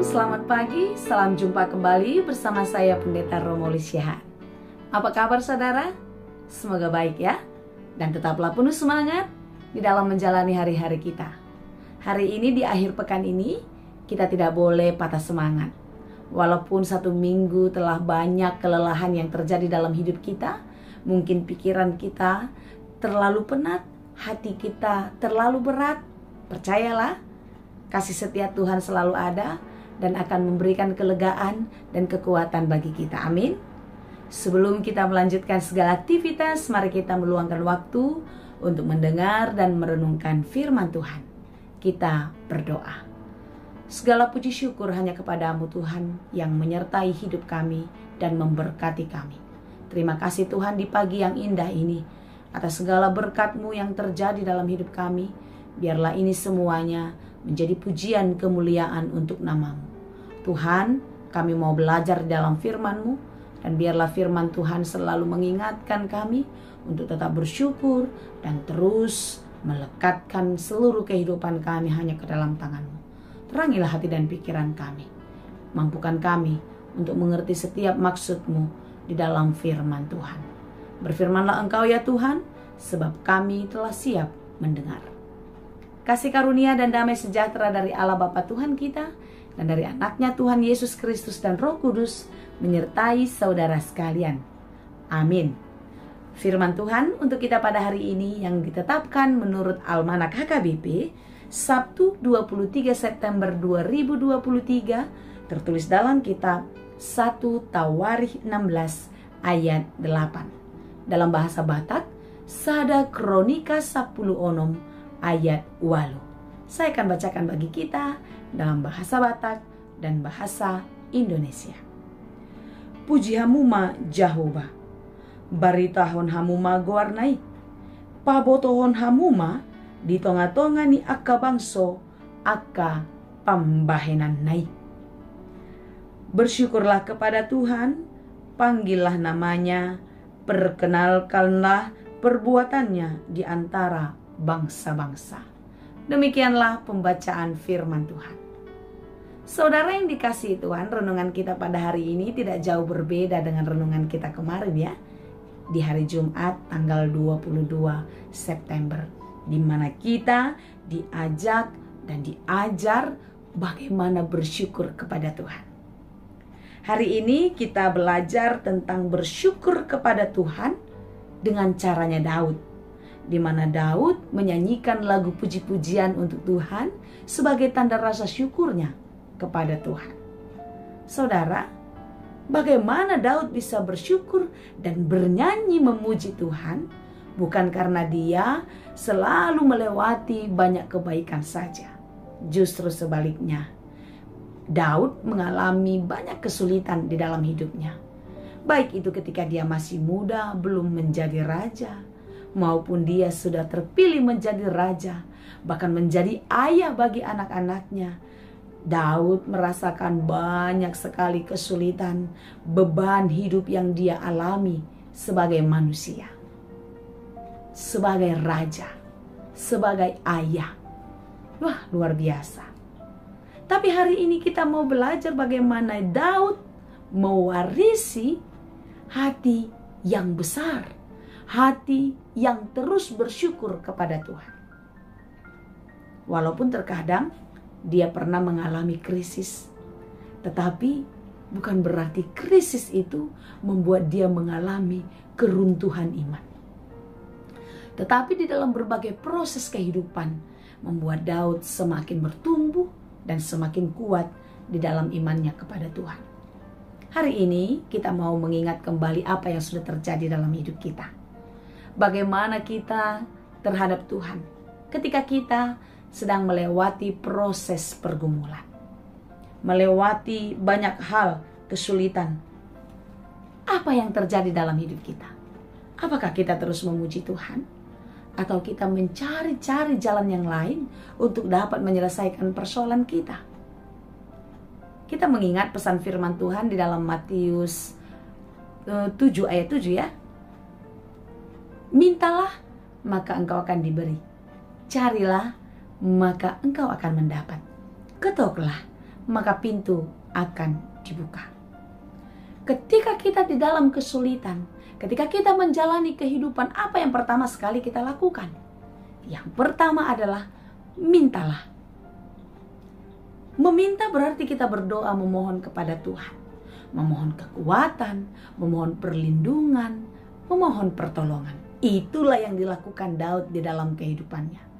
selamat pagi, salam jumpa kembali bersama saya Pendeta Romo Lisyahan. Apa kabar saudara? Semoga baik ya, dan tetaplah penuh semangat di dalam menjalani hari-hari kita. Hari ini di akhir pekan ini, kita tidak boleh patah semangat. Walaupun satu minggu telah banyak kelelahan yang terjadi dalam hidup kita, mungkin pikiran kita terlalu penat, hati kita terlalu berat. Percayalah, kasih setia Tuhan selalu ada dan akan memberikan kelegaan dan kekuatan bagi kita. Amin. Sebelum kita melanjutkan segala aktivitas, mari kita meluangkan waktu untuk mendengar dan merenungkan firman Tuhan. Kita berdoa. Segala puji syukur hanya kepadamu Tuhan yang menyertai hidup kami dan memberkati kami. Terima kasih Tuhan di pagi yang indah ini atas segala berkat-Mu yang terjadi dalam hidup kami. Biarlah ini semuanya menjadi pujian kemuliaan untuk nama-Mu. Tuhan, kami mau belajar dalam firman-Mu, dan biarlah firman Tuhan selalu mengingatkan kami untuk tetap bersyukur dan terus melekatkan seluruh kehidupan kami hanya ke dalam tangan-Mu. Terangilah hati dan pikiran kami. Mampukan kami untuk mengerti setiap maksud-Mu di dalam firman Tuhan. Berfirmanlah Engkau ya Tuhan, sebab kami telah siap mendengar. Kasih karunia dan damai sejahtera dari Allah Bapa Tuhan kita dan dari anaknya Tuhan Yesus Kristus dan Roh Kudus menyertai saudara sekalian. Amin. Firman Tuhan untuk kita pada hari ini yang ditetapkan menurut Almanak HKBP Sabtu 23 September 2023 tertulis dalam kitab 1 Tawarikh 16 ayat 8. Dalam bahasa Batak, Sada Kronika 10 Onom ayat 8. Saya akan bacakan bagi kita dalam bahasa Batak dan bahasa Indonesia. Puji hamuma Jehovah, baritahon hamuma goarnai, pabotohon hamuma di tonga-tonga ni akka bangso akka pambahenan nai. Bersyukurlah kepada Tuhan, panggillah namanya, perkenalkanlah perbuatannya di antara bangsa-bangsa. Demikianlah pembacaan firman Tuhan. Saudara yang dikasihi Tuhan, renungan kita pada hari ini tidak jauh berbeda dengan renungan kita kemarin ya. Di hari Jumat tanggal 22 September, di mana kita diajak dan diajar bagaimana bersyukur kepada Tuhan. Hari ini kita belajar tentang bersyukur kepada Tuhan dengan caranya Daud, di mana Daud menyanyikan lagu puji-pujian untuk Tuhan sebagai tanda rasa syukurnya kepada Tuhan. Saudara, bagaimana Daud bisa bersyukur dan bernyanyi memuji Tuhan? Bukan karena dia selalu melewati banyak kebaikan saja. Justru sebaliknya, Daud mengalami banyak kesulitan di dalam hidupnya. Baik itu ketika dia masih muda, belum menjadi raja, maupun dia sudah terpilih menjadi raja, bahkan menjadi ayah bagi anak-anaknya. Daud merasakan banyak sekali kesulitan, beban hidup yang dia alami sebagai manusia, sebagai raja, sebagai ayah. Wah, luar biasa. Tapi hari ini kita mau belajar bagaimana Daud mewarisi hati yang besar, hati yang terus bersyukur kepada Tuhan. Walaupun terkadang dia pernah mengalami krisis, tetapi bukan berarti krisis itu membuat dia mengalami keruntuhan iman. Tetapi di dalam berbagai proses kehidupan membuat Daud semakin bertumbuh dan semakin kuat di dalam imannya kepada Tuhan. Hari ini kita mau mengingat kembali apa yang sudah terjadi dalam hidup kita. Bagaimana kita terhadap Tuhan ketika kita sedang melewati proses pergumulan, melewati banyak hal kesulitan. Apa yang terjadi dalam hidup kita? Apakah kita terus memuji Tuhan? Atau kita mencari-cari jalan yang lain untuk dapat menyelesaikan persoalan kita? Kita mengingat pesan firman Tuhan di dalam Matius 7 ayat 7 ya. Mintalah, maka engkau akan diberi. Carilah, maka engkau akan mendapat. Ketoklah, maka pintu akan dibuka. Ketika kita di dalam kesulitan, ketika kita menjalani kehidupan, apa yang pertama sekali kita lakukan? Yang pertama adalah mintalah. Meminta berarti kita berdoa memohon kepada Tuhan. Memohon kekuatan, memohon perlindungan, memohon pertolongan. Itulah yang dilakukan Daud di dalam kehidupannya.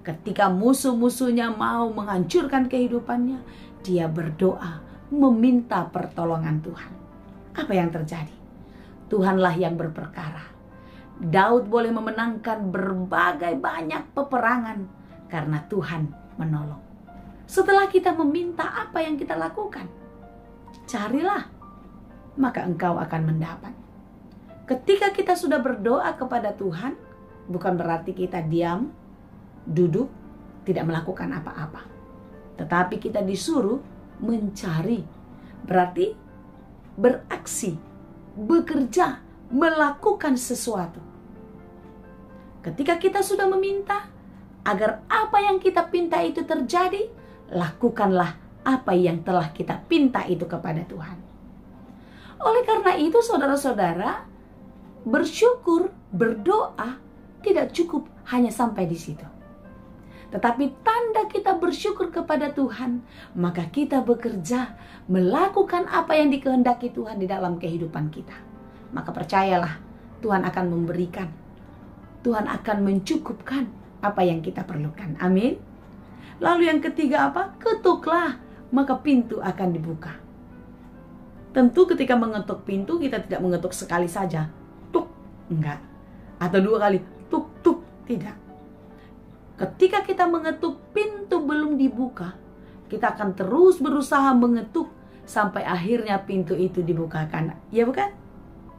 Ketika musuh-musuhnya mau menghancurkan kehidupannya, dia berdoa meminta pertolongan Tuhan. Apa yang terjadi? Tuhanlah yang berperkara. Daud boleh memenangkan berbagai banyak peperangan karena Tuhan menolong. Setelah kita meminta, apa yang kita lakukan? Carilah, maka engkau akan mendapat. Ketika kita sudah berdoa kepada Tuhan, bukan berarti kita diam, duduk, tidak melakukan apa-apa. Tetapi kita disuruh mencari. Berarti beraksi, bekerja, melakukan sesuatu. Ketika kita sudah meminta, agar apa yang kita pinta itu terjadi, lakukanlah apa yang telah kita pinta itu kepada Tuhan. Oleh karena itu, saudara-saudara, bersyukur, berdoa tidak cukup hanya sampai di situ. Tetapi tanda kita bersyukur kepada Tuhan, maka kita bekerja melakukan apa yang dikehendaki Tuhan di dalam kehidupan kita. Maka percayalah, Tuhan akan memberikan. Tuhan akan mencukupkan apa yang kita perlukan. Amin. Lalu yang ketiga apa? Ketuklah, maka pintu akan dibuka. Tentu ketika mengetuk pintu, kita tidak mengetuk sekali saja. Tuk, enggak. Atau 2 kali, tuk, tuk, tidak. Ketika kita mengetuk, pintu belum dibuka, kita akan terus berusaha mengetuk sampai akhirnya pintu itu dibukakan. Ya bukan?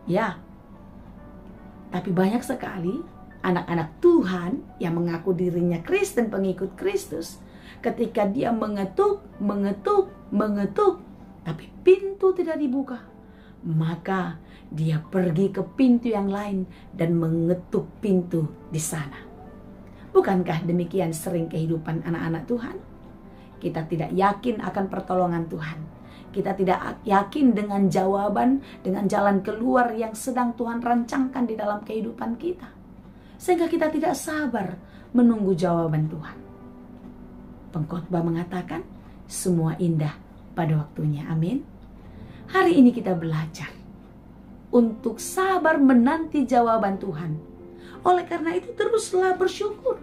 Ya. Tapi banyak sekali anak-anak Tuhan yang mengaku dirinya Kristen, pengikut Kristus, ketika dia mengetuk, tapi pintu tidak dibuka, maka dia pergi ke pintu yang lain dan mengetuk pintu di sana. Bukankah demikian sering kehidupan anak-anak Tuhan? Kita tidak yakin akan pertolongan Tuhan. Kita tidak yakin dengan jawaban, dengan jalan keluar yang sedang Tuhan rancangkan di dalam kehidupan kita. Sehingga kita tidak sabar menunggu jawaban Tuhan. Pengkhotbah mengatakan, semua indah pada waktunya. Amin. Hari ini kita belajar untuk sabar menanti jawaban Tuhan. Oleh karena itu teruslah bersyukur,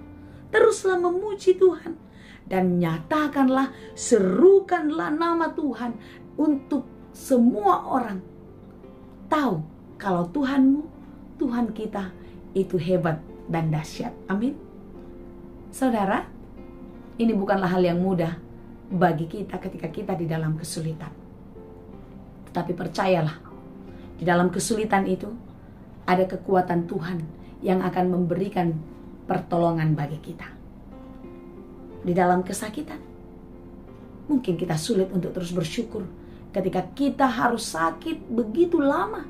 teruslah memuji Tuhan, dan nyatakanlah, serukanlah nama Tuhan untuk semua orang tahu kalau Tuhanmu, Tuhan kita itu hebat dan dahsyat. Amin. Saudara, ini bukanlah hal yang mudah bagi kita ketika kita di dalam kesulitan. Tetapi percayalah, di dalam kesulitan itu ada kekuatan Tuhan yang akan memberikan pertolongan bagi kita. Di dalam kesakitan, mungkin kita sulit untuk terus bersyukur ketika kita harus sakit begitu lama.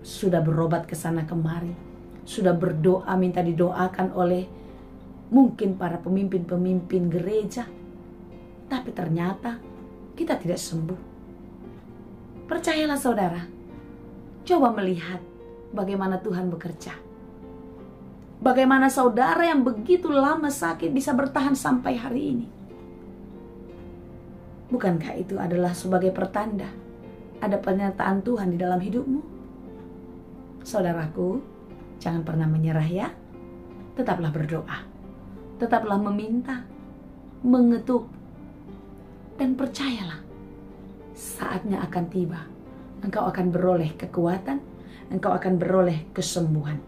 Sudah berobat ke sana kemari, sudah berdoa minta didoakan oleh mungkin para pemimpin-pemimpin gereja, tapi ternyata kita tidak sembuh. Percayalah saudara, coba melihat bagaimana Tuhan bekerja. Bagaimana saudara yang begitu lama sakit bisa bertahan sampai hari ini. Bukankah itu adalah sebagai pertanda ada penyertaan Tuhan di dalam hidupmu? Saudaraku, jangan pernah menyerah ya. Tetaplah berdoa, tetaplah meminta, mengetuk, dan percayalah, saatnya akan tiba. Engkau akan beroleh kekuatan, engkau akan beroleh kesembuhan,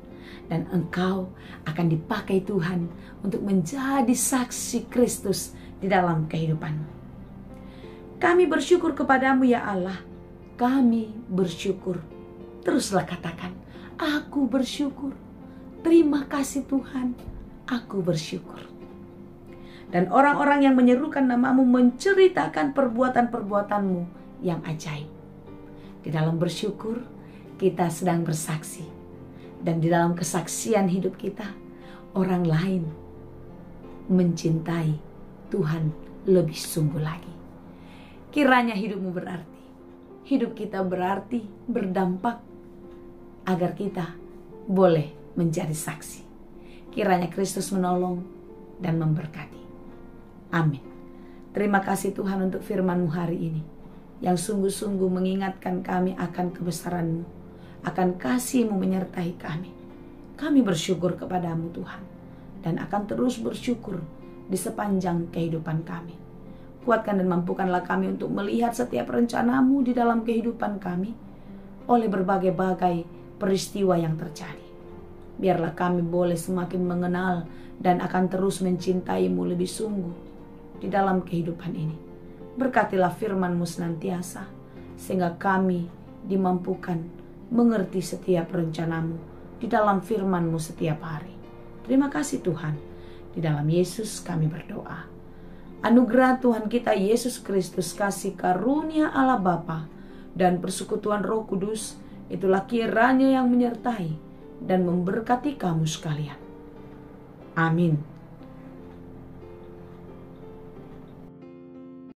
dan engkau akan dipakai Tuhan untuk menjadi saksi Kristus di dalam kehidupanmu. Kami bersyukur kepadamu ya Allah. Kami bersyukur. Teruslah katakan, aku bersyukur. Terima kasih Tuhan, aku bersyukur. Dan orang-orang yang menyerukan namamu menceritakan perbuatan-perbuatanmu yang ajaib. Di dalam bersyukur, kita sedang bersaksi. Dan di dalam kesaksian hidup kita, orang lain mencintai Tuhan lebih sungguh lagi. Kiranya hidupmu berarti, hidup kita berarti, berdampak, agar kita boleh menjadi saksi. Kiranya Kristus menolong dan memberkati. Amin. Terima kasih Tuhan untuk firman-Mu hari ini, yang sungguh-sungguh mengingatkan kami akan kebesaran-Mu, akan kasih-Mu menyertai kami. Kami bersyukur kepadamu Tuhan, dan akan terus bersyukur di sepanjang kehidupan kami. Kuatkan dan mampukanlah kami untuk melihat setiap rencana-Mu di dalam kehidupan kami oleh berbagai-bagai peristiwa yang terjadi. Biarlah kami boleh semakin mengenal dan akan terus mencintai-Mu lebih sungguh di dalam kehidupan ini. Berkatilah firman-Mu senantiasa, sehingga kami dimampukan mengerti setiap rencana-Mu di dalam firman-Mu setiap hari. Terima kasih Tuhan. Di dalam Yesus kami berdoa. Anugerah Tuhan kita Yesus Kristus, kasih karunia Allah Bapa, dan persekutuan Roh Kudus, itulah kiranya yang menyertai dan memberkati kamu sekalian. Amin.